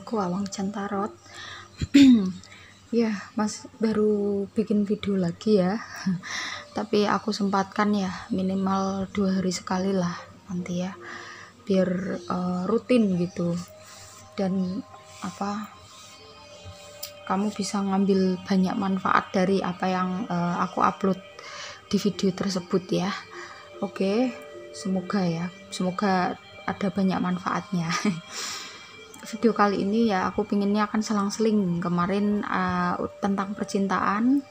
channelku Awang Centarot. Ya, Mas baru bikin video lagi ya. Tapi aku sempatkan ya minimal 2 hari sekali lah nanti ya, biar rutin gitu. Dan kamu bisa ngambil banyak manfaat dari apa yang aku upload di video tersebut ya. Oke, semoga ada banyak manfaatnya. Video kali ini ya aku pinginnya akan selang-seling. Kemarin tentang percintaan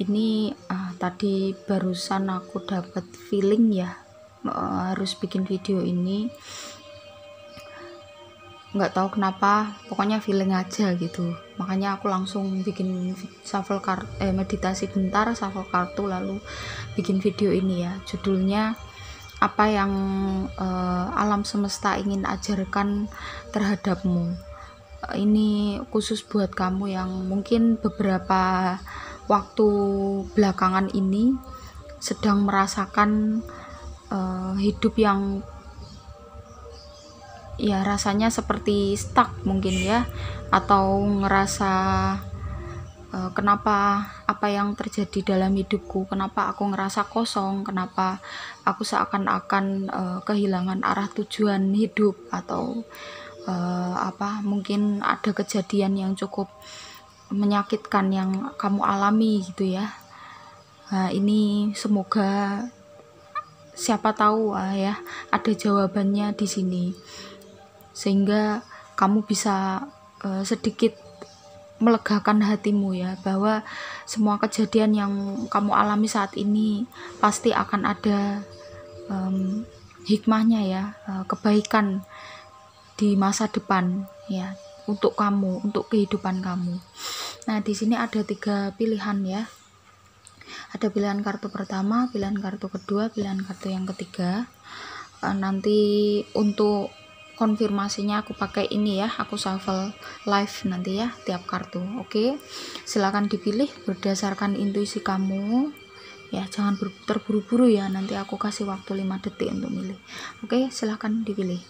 ini, tadi barusan aku dapat feeling ya, harus bikin video ini. Nggak tahu kenapa, pokoknya feeling aja gitu, makanya aku langsung bikin shuffle meditasi bentar, shuffle kartu, lalu bikin video ini ya. Judulnya apa yang alam semesta ingin ajarkan terhadapmu. Ini khusus buat kamu yang mungkin beberapa waktu belakangan ini sedang merasakan hidup yang ya rasanya seperti stuck mungkin ya, atau ngerasa kenapa apa yang terjadi dalam hidupku, kenapa aku ngerasa kosong, kenapa aku seakan-akan kehilangan arah tujuan hidup, atau mungkin ada kejadian yang cukup menyakitkan yang kamu alami gitu ya. Nah, ini semoga siapa tahu ya ada jawabannya di sini, sehingga kamu bisa sedikit melegakan hatimu ya, bahwa semua kejadian yang kamu alami saat ini pasti akan ada hikmahnya ya, kebaikan di masa depan ya, untuk kamu, untuk kehidupan kamu. Nah, di sini ada 3 pilihan ya. Ada pilihan kartu pertama, pilihan kartu kedua, pilihan kartu yang ketiga. Nanti untuk konfirmasinya aku pakai ini ya, aku shuffle live nanti ya tiap kartu. Oke, silakan dipilih berdasarkan intuisi kamu ya, jangan terburu-buru ya, nanti aku kasih waktu 5 detik untuk milih. Oke, silakan dipilih.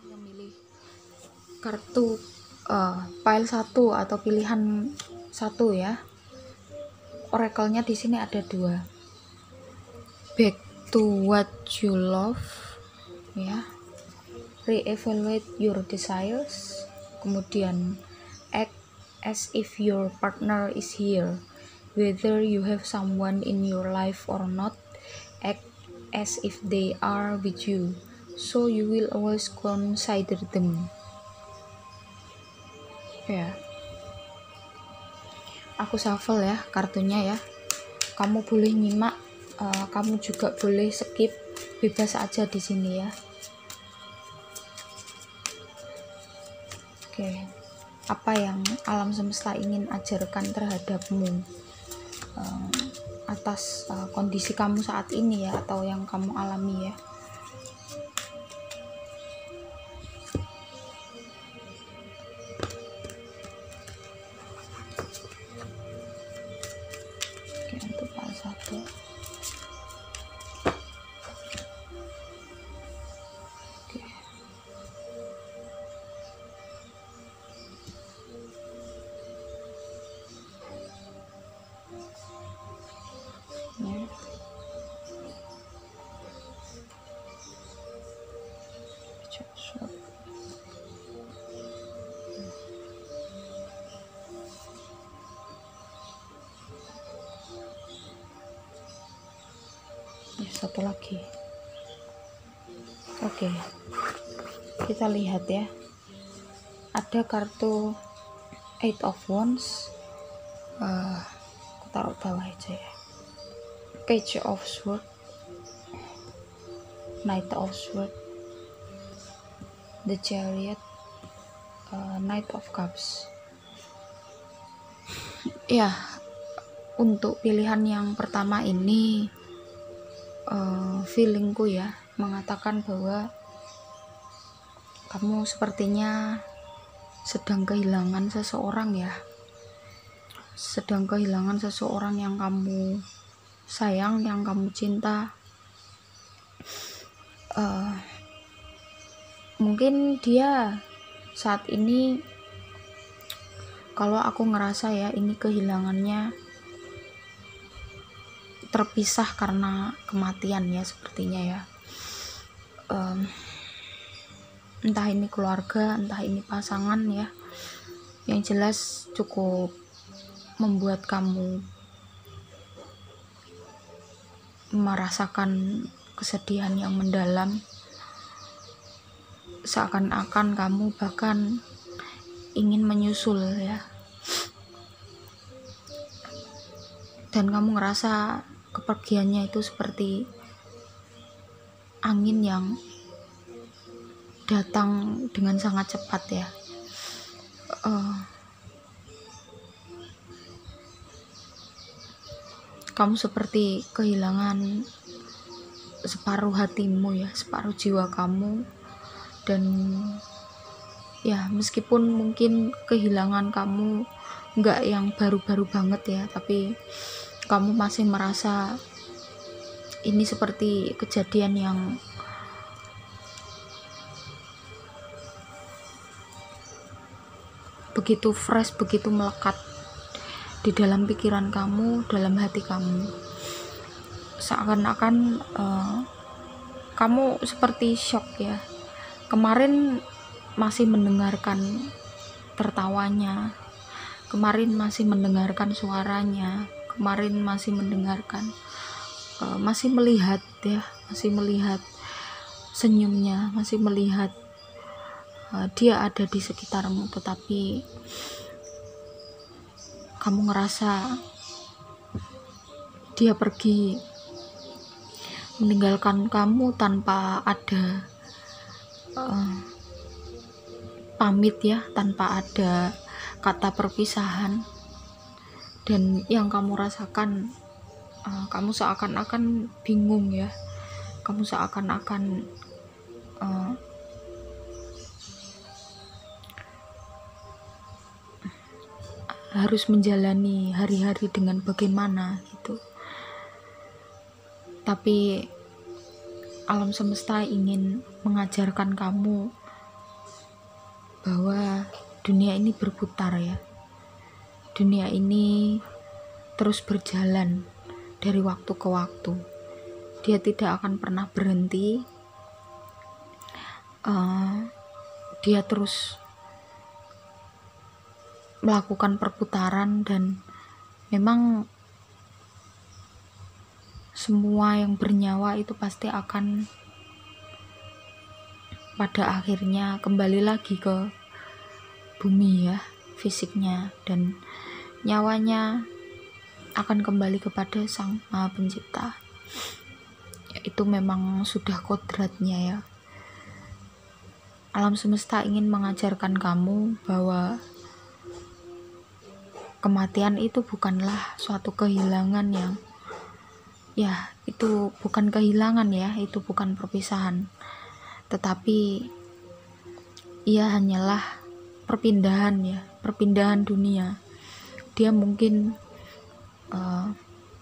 Yang milih kartu pile 1 atau pilihan 1 ya. Oracle-nya di sini ada 2. Back to what you love ya, re-evaluate your desires, kemudian act as if your partner is here, whether you have someone in your life or not, act as if they are with you, so you will always consider them ya. Aku shuffle ya kartunya ya, kamu boleh nyimak, kamu juga boleh skip, bebas aja di sini ya. Oke, apa yang alam semesta ingin ajarkan terhadapmu atas kondisi kamu saat ini ya, atau yang kamu alami ya. Oke, untuk pile 1. Satu lagi. Oke, kita lihat ya, ada kartu 8 of Wands, aku taruh bawah aja ya. Page of Swords, Knight of Swords, The Chariot, Knight of Cups ya. Untuk pilihan yang pertama ini, feelingku ya mengatakan bahwa kamu sepertinya sedang kehilangan seseorang ya, sedang kehilangan seseorang yang kamu sayang, yang kamu cinta. Mungkin dia saat ini, kalau aku ngerasa ya, ini kehilangannya terpisah karena kematian ya, sepertinya ya. Entah ini keluarga, entah ini pasangan ya, yang jelas cukup membuat kamu merasakan kesedihan yang mendalam, seakan-akan kamu bahkan ingin menyusul ya, dan kamu ngerasa kepergiannya itu seperti angin yang datang dengan sangat cepat ya. Kamu seperti kehilangan separuh hatimu ya, separuh jiwa kamu. Dan ya, meskipun mungkin kehilangan kamu nggak yang baru-baru banget ya, tapi kamu masih merasa ini seperti kejadian yang begitu fresh, begitu melekat di dalam pikiran kamu, dalam hati kamu. Seakan-akan kamu seperti shock ya. Kemarin masih mendengarkan tertawanya, kemarin masih mendengarkan suaranya, kemarin masih mendengarkan, masih melihat ya, masih melihat senyumnya, masih melihat dia ada di sekitarmu, tetapi kamu ngerasa dia pergi meninggalkan kamu tanpa ada pamit ya, tanpa ada kata perpisahan. Dan yang kamu rasakan, kamu seakan-akan bingung ya, kamu seakan-akan harus menjalani hari-hari dengan bagaimana gitu. Tapi alam semesta ingin mengajarkan kamu bahwa dunia ini berputar ya. Dunia ini terus berjalan dari waktu ke waktu. Dia tidak akan pernah berhenti. Dia terus melakukan perputaran, dan memang semua yang bernyawa itu pasti akan pada akhirnya kembali lagi ke bumi ya, fisiknya, dan nyawanya akan kembali kepada Sang Maha Pencipta. Itu memang sudah kodratnya ya. Alam semesta ingin mengajarkan kamu bahwa kematian itu bukanlah suatu kehilangan yang ya, itu bukan kehilangan ya, itu bukan perpisahan, tetapi ia hanyalah perpindahan ya, perpindahan dunia. Dia mungkin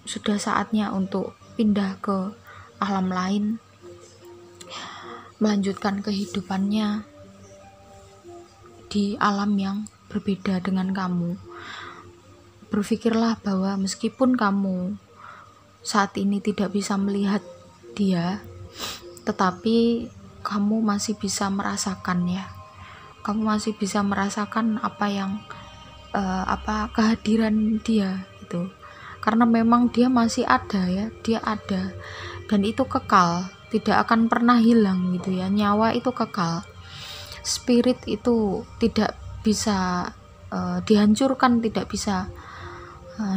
sudah saatnya untuk pindah ke alam lain, melanjutkan kehidupannya di alam yang berbeda dengan kamu. Berpikirlah bahwa meskipun kamu saat ini tidak bisa melihat dia, tetapi kamu masih bisa merasakan ya. Kamu masih bisa merasakan apa yang kehadiran dia itu. Karena memang dia masih ada ya, dia ada, dan itu kekal, tidak akan pernah hilang gitu ya. Nyawa itu kekal. Spirit itu tidak bisa dihancurkan, tidak bisa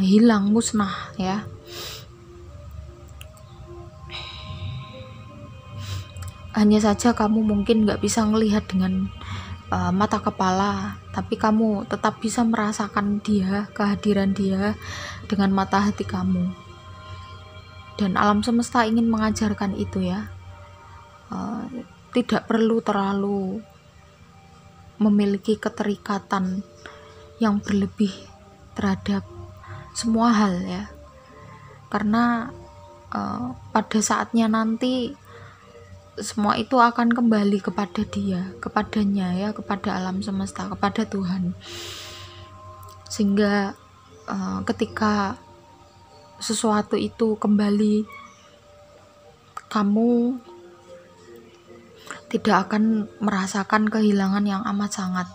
hilang, musnah ya. Hanya saja kamu mungkin gak bisa ngelihat dengan mata kepala, tapi kamu tetap bisa merasakan dia, kehadiran dia dengan mata hati kamu. Dan alam semesta ingin mengajarkan itu ya. Tidak perlu terlalu memiliki keterikatan yang berlebih terhadap semua hal ya. Karena pada saatnya nanti semua itu akan kembali kepada dia, kepadanya ya, kepada alam semesta, kepada Tuhan. Sehingga ketika sesuatu itu kembali, kamu tidak akan merasakan kehilangan yang amat sangat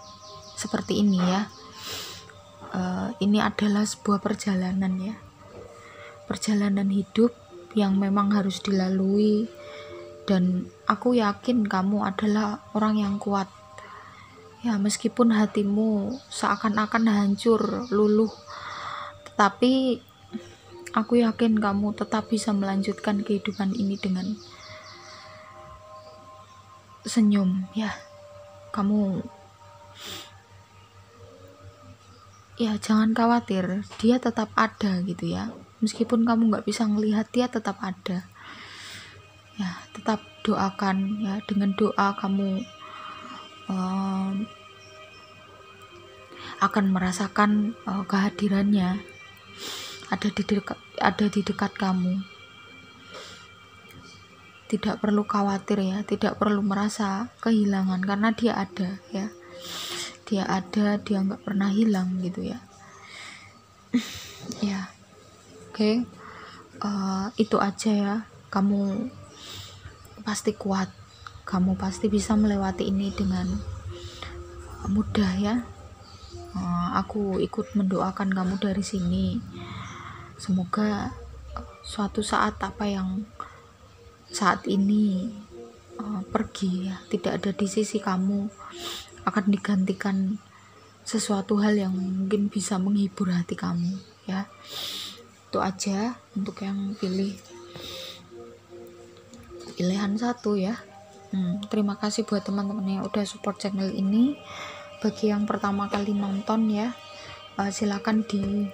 seperti ini ya. Ini adalah sebuah perjalanan ya, perjalanan hidup yang memang harus dilalui, dan aku yakin kamu adalah orang yang kuat ya, meskipun hatimu seakan-akan hancur, luluh, tetapi aku yakin kamu tetap bisa melanjutkan kehidupan ini dengan senyum ya. Kamu ya jangan khawatir, dia tetap ada gitu ya, meskipun kamu nggak bisa ngelihat, dia tetap ada ya. Tetap doakan ya, dengan doa kamu akan merasakan kehadirannya ada di dekat kamu. Tidak perlu khawatir ya, tidak perlu merasa kehilangan, karena dia ada ya. Dia ada, dia nggak pernah hilang gitu ya. Ya, oke. Itu aja ya. Kamu pasti kuat, kamu pasti bisa melewati ini dengan mudah ya. Aku ikut mendoakan kamu dari sini. Semoga suatu saat apa yang saat ini pergi ya, tidak ada di sisi kamu, akan digantikan sesuatu hal yang mungkin bisa menghibur hati kamu ya. Itu aja untuk yang pilihan 1 ya. Terima kasih buat teman-teman yang udah support channel ini. Bagi yang pertama kali nonton ya, silakan di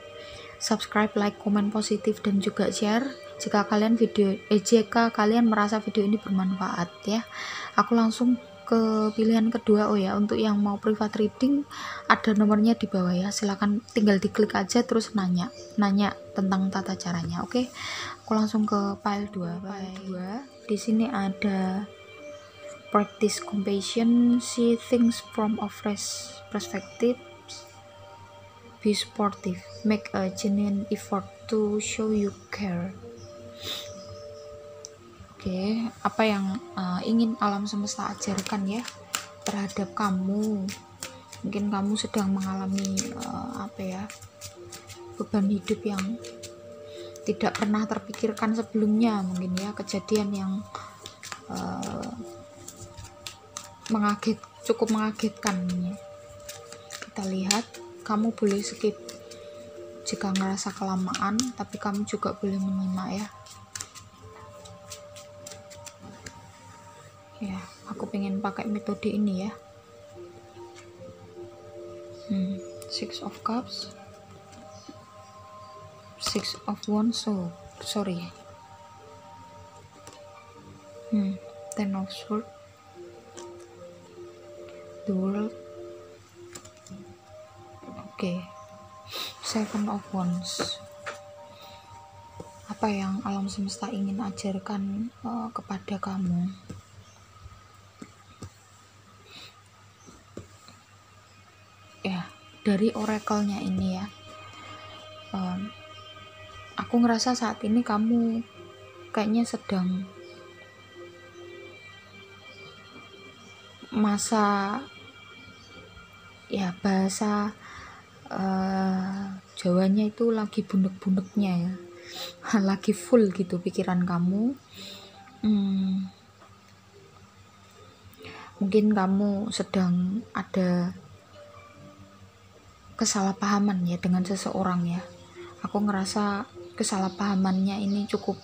subscribe, like, komen positif, dan juga share jika kalian merasa video ini bermanfaat ya. Aku langsung ke pilihan kedua. Oh ya, untuk yang mau private reading ada nomornya di bawah ya, silakan tinggal diklik aja terus nanya tentang tata caranya. Oke, aku langsung ke file 2. Di sini ada practice compassion, see things from a fresh perspective, be sportive, make a genuine effort to show you care. Oke, apa yang ingin alam semesta ajarkan ya terhadap kamu? Mungkin kamu sedang mengalami beban hidup yang tidak pernah terpikirkan sebelumnya, mungkin ya, kejadian yang cukup mengagetkan ya. Kita lihat, kamu boleh skip jika ngerasa kelamaan, tapi kamu juga boleh menyimak ya. Ya, aku pengen pakai metode ini ya. 6 of Cups, 6 of Wands, sorry. 10 of Swords, the World. Oke. 7 of Wands. Apa yang alam semesta ingin ajarkan kepada kamu? Ya, dari oracle-nya ini ya, aku ngerasa saat ini kamu kayaknya sedang masa ya, bahasa Jawanya itu lagi bunek-buneknya ya, lagi full gitu pikiran kamu. Mungkin kamu sedang ada kesalahpahaman ya dengan seseorang ya. Aku ngerasa kesalahpahamannya ini cukup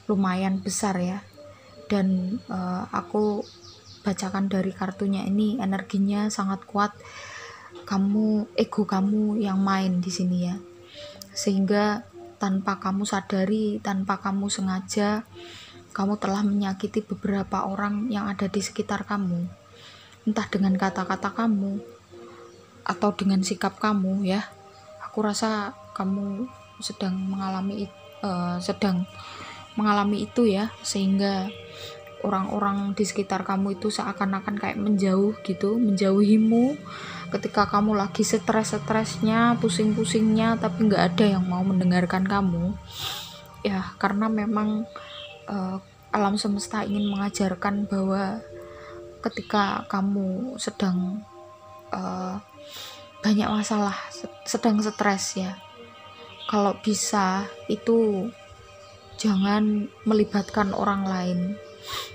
lumayan besar ya, dan aku bacakan dari kartunya ini energinya sangat kuat. Ego kamu yang main di sini ya, sehingga tanpa kamu sadari, tanpa kamu sengaja, kamu telah menyakiti beberapa orang yang ada di sekitar kamu, entah dengan kata-kata kamu atau dengan sikap kamu ya. Aku rasa kamu sedang mengalami itu ya, sehingga orang-orang di sekitar kamu itu seakan-akan kayak menjauh gitu, menjauhimu ketika kamu lagi stres-stresnya, pusing-pusingnya, tapi nggak ada yang mau mendengarkan kamu ya, karena memang alam semesta ingin mengajarkan bahwa ketika kamu sedang banyak masalah, sedang stres ya, kalau bisa itu jangan melibatkan orang lain.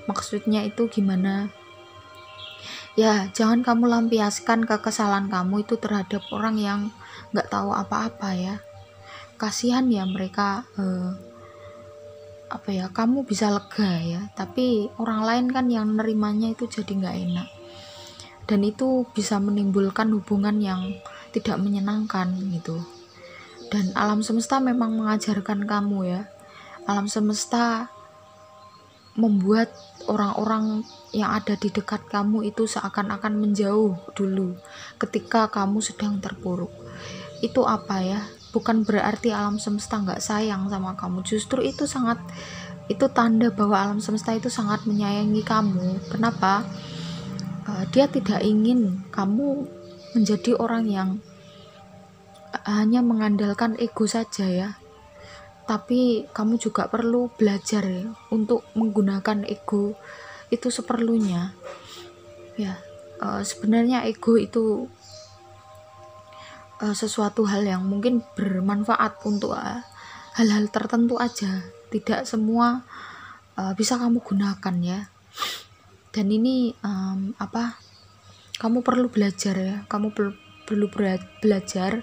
Maksudnya itu gimana ya, jangan kamu lampiaskan kekesalan kamu itu terhadap orang yang nggak tahu apa-apa ya. Kasihan ya mereka, kamu bisa lega ya, tapi orang lain kan yang nerimanya itu jadi nggak enak, dan itu bisa menimbulkan hubungan yang tidak menyenangkan gitu. Dan alam semesta memang mengajarkan kamu ya, alam semesta membuat orang-orang yang ada di dekat kamu itu seakan-akan menjauh dulu ketika kamu sedang terpuruk. Itu apa ya, bukan berarti alam semesta nggak sayang sama kamu, justru itu tanda bahwa alam semesta itu sangat menyayangi kamu. Kenapa? Dia tidak ingin kamu menjadi orang yang hanya mengandalkan ego saja ya, tapi kamu juga perlu belajar ya, untuk menggunakan ego itu seperlunya ya. Sebenarnya ego itu sesuatu hal yang mungkin bermanfaat untuk hal-hal tertentu aja, tidak semua bisa kamu gunakan ya. Dan ini kamu perlu belajar ya, kamu perlu belajar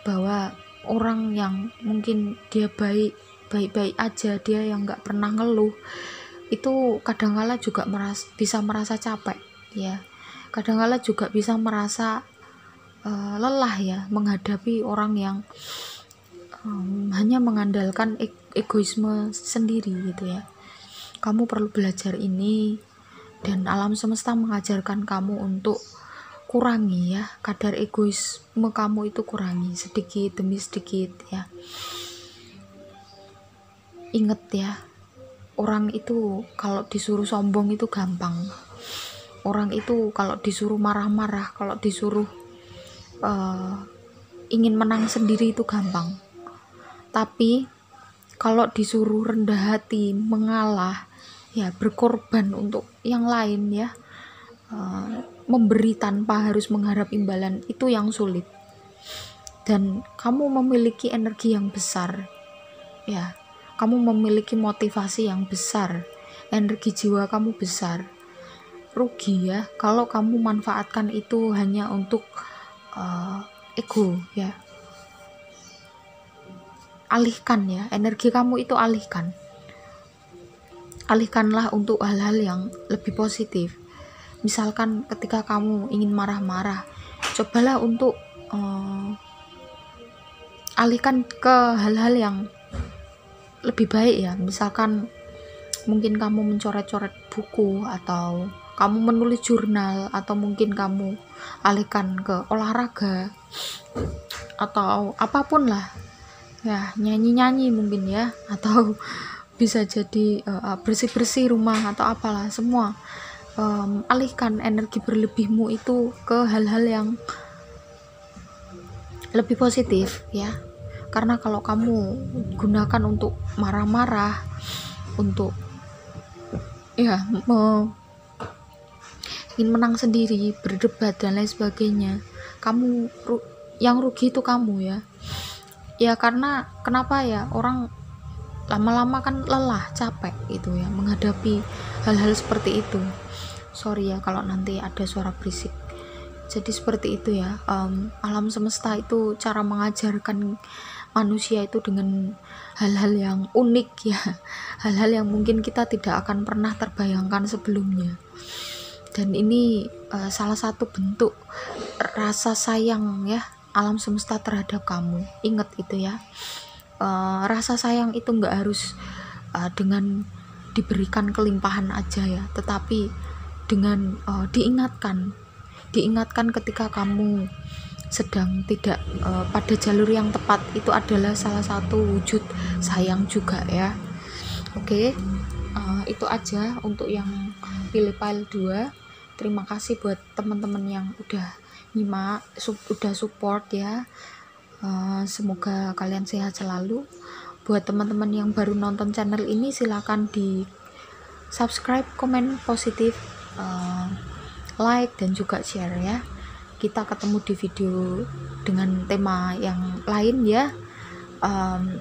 bahwa orang yang mungkin dia baik-baik aja, dia yang nggak pernah ngeluh, itu kadang-kala juga bisa merasa capek ya, kadang-kala juga bisa merasa lelah ya menghadapi orang yang hanya mengandalkan egoisme sendiri gitu ya. Kamu perlu belajar ini, dan alam semesta mengajarkan kamu untuk kurangi ya, kadar egoisme kamu itu kurangi sedikit demi sedikit ya. Ingat ya, orang itu kalau disuruh sombong itu gampang, orang itu kalau disuruh marah-marah, kalau disuruh ingin menang sendiri itu gampang, tapi kalau disuruh rendah hati, mengalah ya, berkorban untuk yang lain ya, memberi tanpa harus mengharap imbalan, itu yang sulit. Dan kamu memiliki energi yang besar ya, kamu memiliki motivasi yang besar, energi jiwa kamu besar. Rugi ya kalau kamu manfaatkan itu hanya untuk ego ya. Alihkan ya, energi kamu itu alihkanlah untuk hal-hal yang lebih positif. Misalkan ketika kamu ingin marah-marah, cobalah untuk alihkan ke hal-hal yang lebih baik ya. Misalkan mungkin kamu mencoret-coret buku, atau kamu menulis jurnal, atau mungkin kamu alihkan ke olahraga atau apapun lah ya, nyanyi-nyanyi mungkin ya, atau bisa jadi bersih-bersih rumah atau apalah, semua alihkan energi berlebihmu itu ke hal-hal yang lebih positif ya. Karena kalau kamu gunakan untuk marah-marah, untuk ya ingin menang sendiri, berdebat dan lain sebagainya, yang rugi itu kamu ya. Ya karena kenapa ya, orang lama-lama kan lelah, capek itu ya menghadapi hal-hal seperti itu. Sorry ya kalau nanti ada suara berisik. Jadi seperti itu ya, alam semesta itu cara mengajarkan manusia itu dengan hal-hal yang unik ya, hal-hal yang mungkin kita tidak akan pernah terbayangkan sebelumnya. Dan ini salah satu bentuk rasa sayang ya alam semesta terhadap kamu. Ingat itu ya, rasa sayang itu nggak harus dengan diberikan kelimpahan aja ya, tetapi dengan diingatkan ketika kamu sedang tidak pada jalur yang tepat, itu adalah salah satu wujud sayang juga ya. Oke. Itu aja untuk yang pilih file 2. Terima kasih buat teman-teman yang udah nyimak, udah support ya. Semoga kalian sehat selalu. Buat teman-teman yang baru nonton channel ini, silakan di subscribe, komen positif, like dan juga share ya. Kita ketemu di video dengan tema yang lain ya.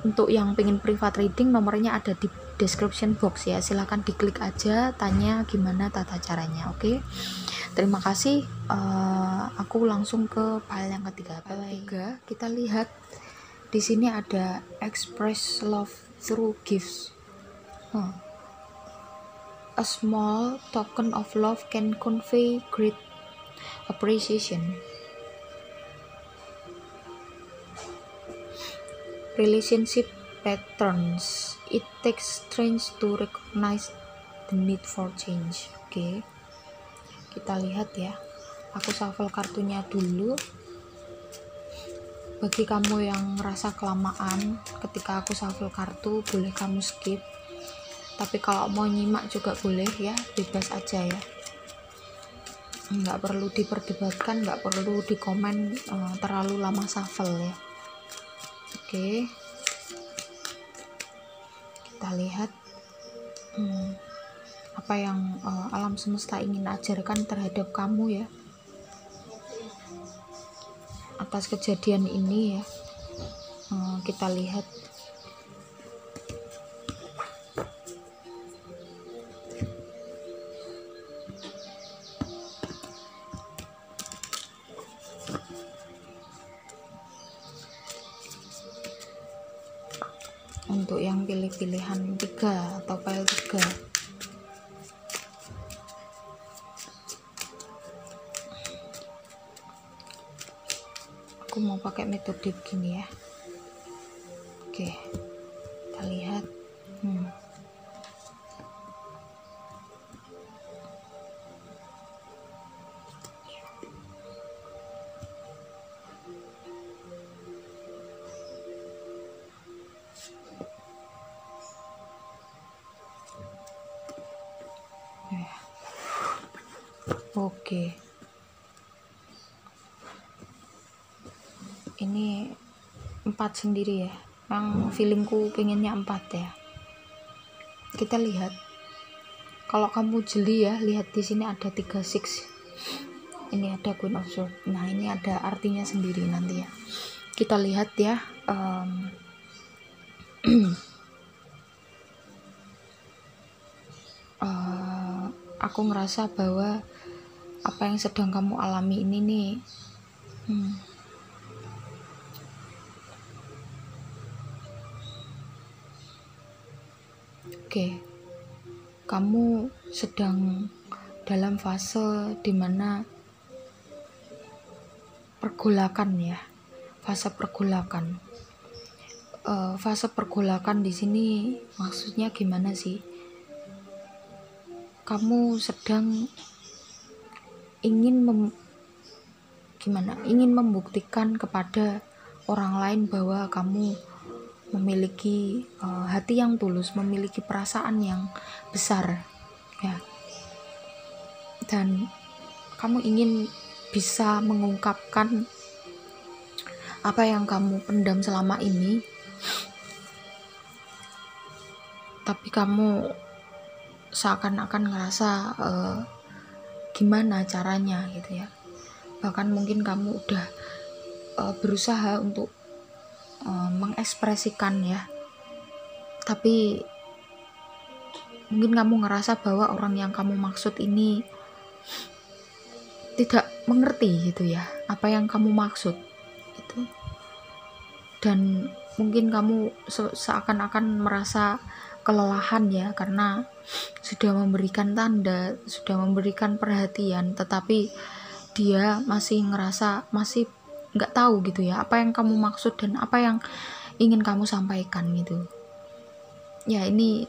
Untuk yang pengen private reading, nomornya ada di description box ya, silahkan diklik aja, tanya gimana tata caranya. Oke. Terima kasih. Aku langsung ke file yang ketiga. File 3, kita lihat di sini ada express love through gifts. A small token of love can convey great appreciation. Relationship patterns. It takes strength to recognize the need for change. Oke. Kita lihat ya. Aku shuffle kartunya dulu. Bagi kamu yang ngerasa kelamaan ketika aku shuffle kartu, boleh kamu skip. Tapi kalau mau nyimak juga boleh ya, bebas aja ya. Nggak perlu diperdebatkan, nggak perlu dikomen terlalu lama shuffle ya. Oke. Kita lihat apa yang alam semesta ingin ajarkan terhadap kamu ya, atas kejadian ini ya. Kita lihat. Untuk yang pilih pilihan 3 atau file 3, aku mau pakai metode gini ya. Oke, kita lihat. Oke. Ini 4 sendiri ya. Yang feelingku pengennya 4 ya. Kita lihat. Kalau kamu jeli ya, lihat di sini ada 3 6. Ini ada Queen of Swords. Nah, ini ada artinya sendiri nanti ya. Kita lihat ya. Aku ngerasa bahwa apa yang sedang kamu alami ini nih, oke, kamu sedang dalam fase dimana pergolakan ya, fase pergolakan. Fase pergolakan di sini maksudnya gimana sih? Kamu sedang ingin membuktikan kepada orang lain bahwa kamu memiliki hati yang tulus, memiliki perasaan yang besar ya, dan kamu ingin bisa mengungkapkan apa yang kamu pendam selama ini, tapi kamu seakan-akan ngerasa gimana caranya gitu ya. Bahkan mungkin kamu udah berusaha untuk mengekspresikan ya, tapi mungkin kamu ngerasa bahwa orang yang kamu maksud ini tidak mengerti gitu ya apa yang kamu maksud itu, dan mungkin kamu seakan-akan merasa kelelahan ya, karena sudah memberikan tanda, sudah memberikan perhatian, tetapi dia masih ngerasa masih nggak tahu gitu ya apa yang kamu maksud dan apa yang ingin kamu sampaikan gitu ya. Ini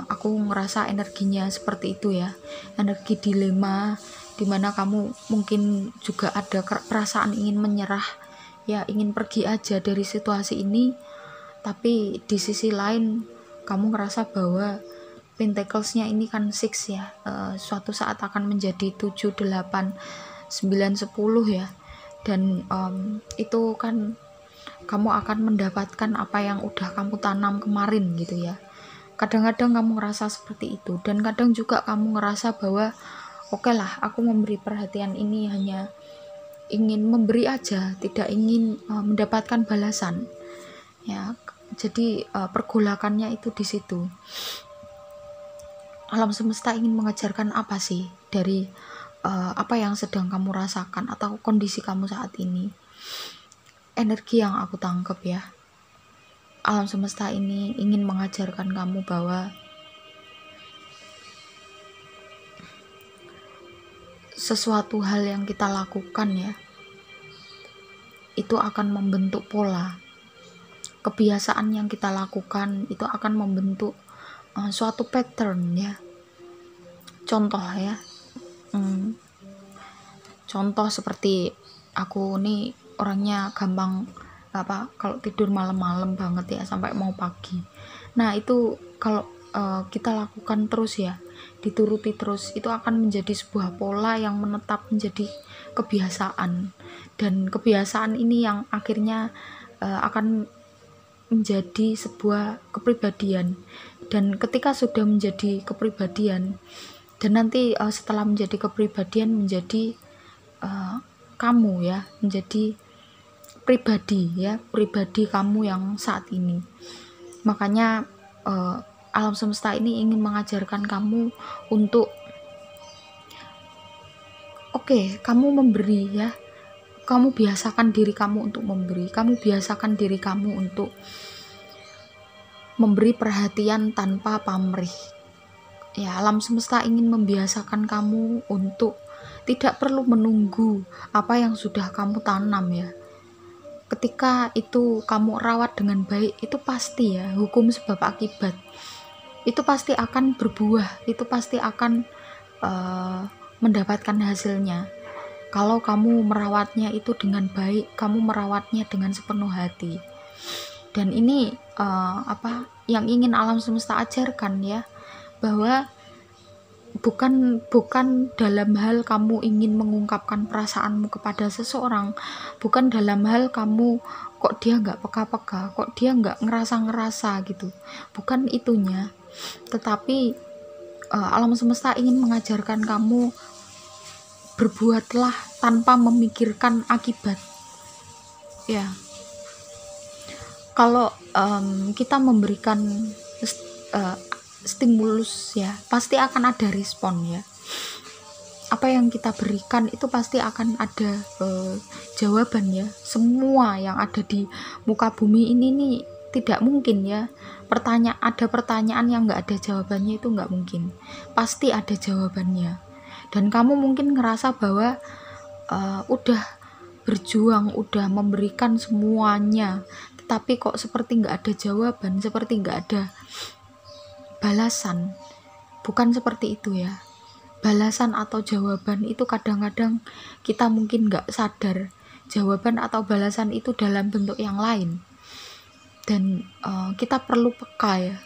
aku ngerasa energinya seperti itu ya, energi dilema, dimana kamu mungkin juga ada perasaan ingin menyerah ya, ingin pergi aja dari situasi ini, tapi di sisi lain kamu ngerasa bahwa Pentacles-nya ini kan 6 ya, suatu saat akan menjadi 7, 8, 9, 10 ya. Dan itu kan kamu akan mendapatkan apa yang udah kamu tanam kemarin gitu ya. Kadang-kadang kamu ngerasa seperti itu, dan kadang juga kamu ngerasa bahwa oke lah, aku memberi perhatian ini hanya ingin memberi aja, tidak ingin mendapatkan balasan ya. Jadi pergolakannya itu di situ. Alam semesta ingin mengajarkan apa sih dari apa yang sedang kamu rasakan atau kondisi kamu saat ini. Energi yang aku tangkap ya, alam semesta ini ingin mengajarkan kamu bahwa sesuatu hal yang kita lakukan ya, itu akan membentuk pola. Kebiasaan yang kita lakukan itu akan membentuk suatu pattern ya. Contoh ya, contoh seperti aku nih orangnya gampang kalau tidur malam-malam banget ya, sampai mau pagi. Nah itu kalau kita lakukan terus ya, dituruti terus, itu akan menjadi sebuah pola yang menetap menjadi kebiasaan. Dan kebiasaan ini yang akhirnya akan menjadi sebuah kepribadian. Dan ketika sudah menjadi kepribadian, dan nanti setelah menjadi kepribadian menjadi kamu ya, menjadi pribadi ya, pribadi kamu yang saat ini. Makanya alam semesta ini ingin mengajarkan kamu untuk kamu memberi ya. Kamu biasakan diri kamu untuk memberi. Kamu biasakan diri kamu untuk memberi perhatian tanpa pamrih. Ya, alam semesta ingin membiasakan kamu untuk tidak perlu menunggu apa yang sudah kamu tanam ya. Ketika itu kamu rawat dengan baik, itu pasti ya, hukum sebab akibat. Itu pasti akan berbuah, itu pasti akan mendapatkan hasilnya. Kalau kamu merawatnya itu dengan baik, kamu merawatnya dengan sepenuh hati. Dan ini yang ingin alam semesta ajarkan ya, bahwa bukan dalam hal kamu ingin mengungkapkan perasaanmu kepada seseorang, bukan dalam hal kamu kok dia nggak peka-peka, kok dia nggak ngerasa gitu, bukan itunya. Tetapi alam semesta ingin mengajarkan kamu berbuatlah tanpa memikirkan akibat ya. Kalau kita memberikan stimulus ya, pasti akan ada respon ya. Apa yang kita berikan itu pasti akan ada jawaban ya. Semua yang ada di muka bumi ini nih tidak mungkin ya ada pertanyaan yang nggak ada jawabannya, itu nggak mungkin. Pasti ada jawabannya. Dan kamu mungkin ngerasa bahwa udah berjuang, udah memberikan semuanya, tetapi kok seperti nggak ada jawaban, seperti nggak ada balasan. Bukan seperti itu ya. Balasan atau jawaban itu kadang-kadang kita mungkin nggak sadar. Jawaban atau balasan itu dalam bentuk yang lain. Dan kita perlu peka ya.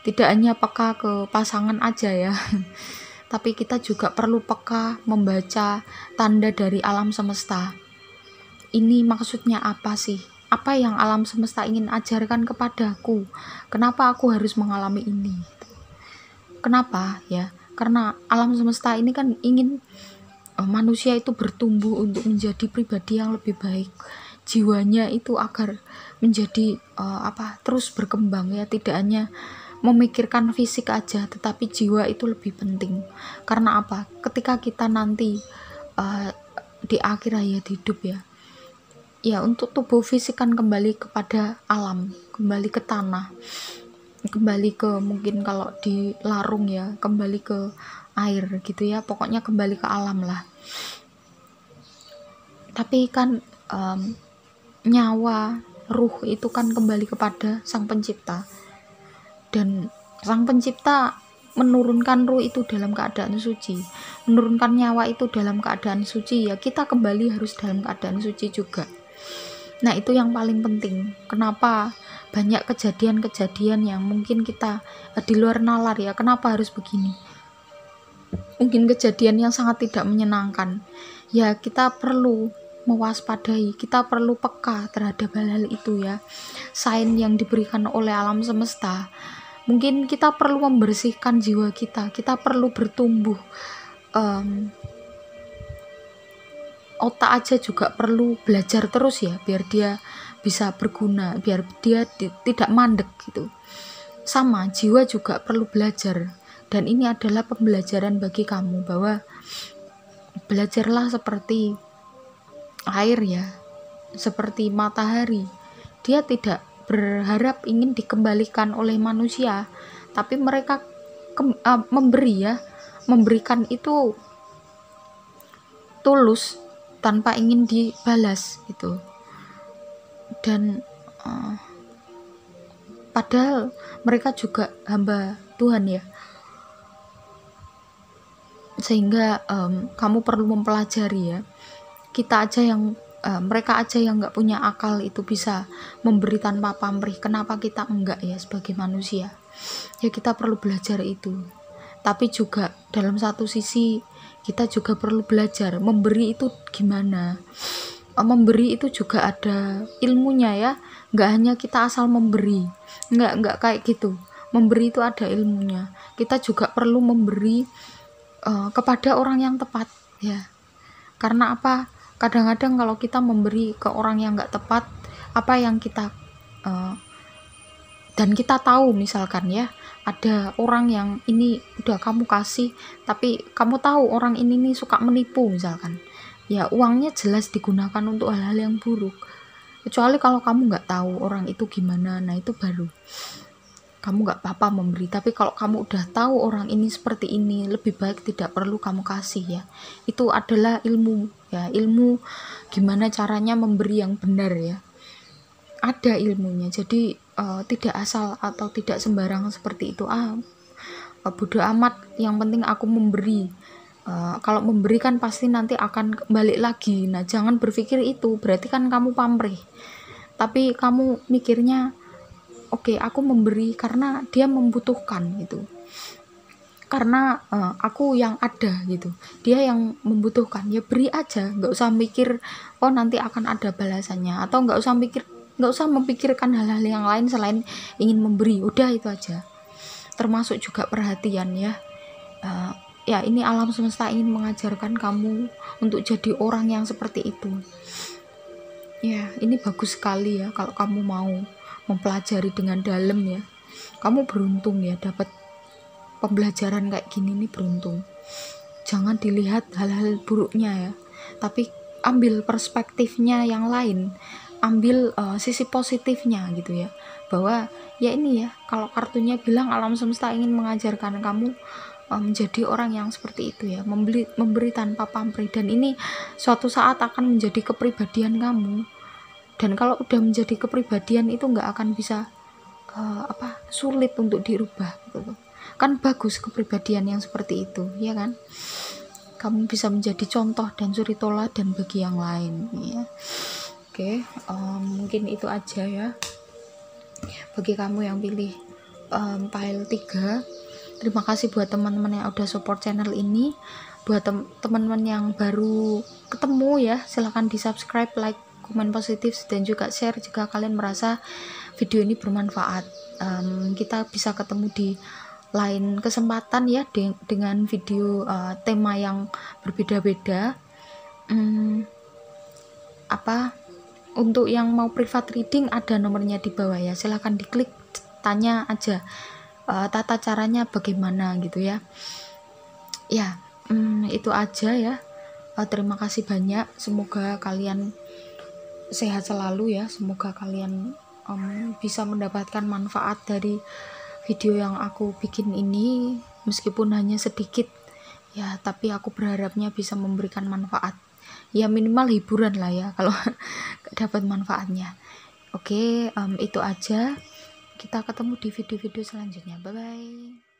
Tidak hanya peka ke pasangan aja ya. Tapi kita juga perlu peka membaca tanda dari alam semesta. Ini maksudnya apa sih? Apa yang alam semesta ingin ajarkan kepadaku? Kenapa aku harus mengalami ini? Kenapa ya? Karena alam semesta ini kan ingin manusia itu bertumbuh untuk menjadi pribadi yang lebih baik. Jiwanya itu agar menjadi terus berkembang ya, tidak hanya memikirkan fisik aja, tetapi jiwa itu lebih penting. Karena apa? Ketika kita nanti di akhir hayat hidup ya untuk tubuh fisik kan kembali kepada alam, kembali ke tanah, kembali ke, mungkin kalau di larung ya, kembali ke air gitu ya, pokoknya kembali ke alam lah. Tapi kan nyawa, ruh itu kan kembali kepada Sang Pencipta. Dan Sang Pencipta menurunkan ruh itu dalam keadaan suci, menurunkan nyawa itu dalam keadaan suci ya, kita kembali harus dalam keadaan suci juga. Nah itu yang paling penting. Kenapa banyak kejadian-kejadian yang mungkin kita di luar nalar ya, kenapa harus begini, mungkin kejadian yang sangat tidak menyenangkan ya. Kita perlu mewaspadai, kita perlu peka terhadap hal-hal itu ya, sign yang diberikan oleh alam semesta. Mungkin kita perlu membersihkan jiwa kita perlu bertumbuh, otak aja juga perlu belajar terus ya, biar dia bisa berguna, biar dia tidak mandek gitu. Sama, jiwa juga perlu belajar, dan ini adalah pembelajaran bagi kamu, bahwa belajarlah seperti air ya, seperti matahari. Dia tidak berharap ingin dikembalikan oleh manusia, tapi mereka memberi ya, memberikan itu tulus tanpa ingin dibalas gitu. Dan padahal mereka juga hamba Tuhan ya, sehingga kamu perlu mempelajari ya. Kita aja yang mereka aja yang nggak punya akal itu bisa memberi tanpa pamrih, kenapa kita enggak ya sebagai manusia ya. Kita perlu belajar itu, tapi juga dalam satu sisi kita juga perlu belajar memberi itu gimana. Memberi itu juga ada ilmunya ya, nggak hanya kita asal memberi, nggak kayak gitu. Memberi itu ada ilmunya. Kita juga perlu memberi kepada orang yang tepat ya. Karena apa, kadang-kadang kalau kita memberi ke orang yang nggak tepat, apa yang kita dan kita tahu misalkan ya, ada orang yang ini udah kamu kasih, tapi kamu tahu orang ini nih suka menipu misalkan ya, uangnya jelas digunakan untuk hal-hal yang buruk. Kecuali kalau kamu nggak tahu orang itu gimana, nah itu baru kamu nggak apa-apa memberi. Tapi kalau kamu udah tahu orang ini seperti ini, lebih baik tidak perlu kamu kasih ya. Itu adalah ilmu ya, ilmu gimana caranya memberi yang benar ya, ada ilmunya. Jadi tidak asal atau tidak sembarang seperti itu, bodoh amat, yang penting aku memberi. Kalau memberi kan pasti nanti akan balik lagi. Nah jangan berpikir itu, berarti kan kamu pamrih. Tapi kamu mikirnya, oke, aku memberi karena dia membutuhkan gitu, karena aku yang ada gitu, dia yang membutuhkan, ya beri aja, nggak usah mikir oh nanti akan ada balasannya, atau nggak usah memikirkan hal-hal yang lain selain ingin memberi. Udah itu aja. Termasuk juga perhatian ya. Ya ini alam semesta ingin mengajarkan kamu untuk jadi orang yang seperti itu ya. Ini bagus sekali ya kalau kamu mau mempelajari dengan dalam ya. Kamu beruntung ya dapat pembelajaran kayak gini nih, beruntung. Jangan dilihat hal-hal buruknya ya, tapi ambil perspektifnya yang lain, ambil sisi positifnya gitu ya, bahwa ya ini ya, kalau kartunya bilang alam semesta ingin mengajarkan kamu menjadi orang yang seperti itu ya, memberi tanpa pamrih, dan ini suatu saat akan menjadi kepribadian kamu. Dan kalau udah menjadi kepribadian itu nggak akan bisa sulit untuk dirubah gitu. Kan bagus kepribadian yang seperti itu ya kan, kamu bisa menjadi contoh dan suri toladan bagi yang lain ya. Oke, mungkin itu aja ya bagi kamu yang pilih file 3. Terima kasih buat teman-teman yang udah support channel ini. Buat teman-teman yang baru ketemu ya, silahkan di subscribe, like, komen positif, dan juga share jika kalian merasa video ini bermanfaat. Kita bisa ketemu di lain kesempatan ya, dengan video tema yang berbeda-beda. Untuk yang mau private reading ada nomornya di bawah ya, silahkan diklik, tanya aja tata caranya bagaimana gitu ya. Ya itu aja ya. Terima kasih banyak, semoga kalian sehat selalu ya, semoga kalian bisa mendapatkan manfaat dari video yang aku bikin ini, meskipun hanya sedikit ya, tapi aku berharapnya bisa memberikan manfaat ya, minimal hiburan lah ya kalau dapat manfaatnya. Oke, itu aja, kita ketemu di video-video selanjutnya. Bye bye.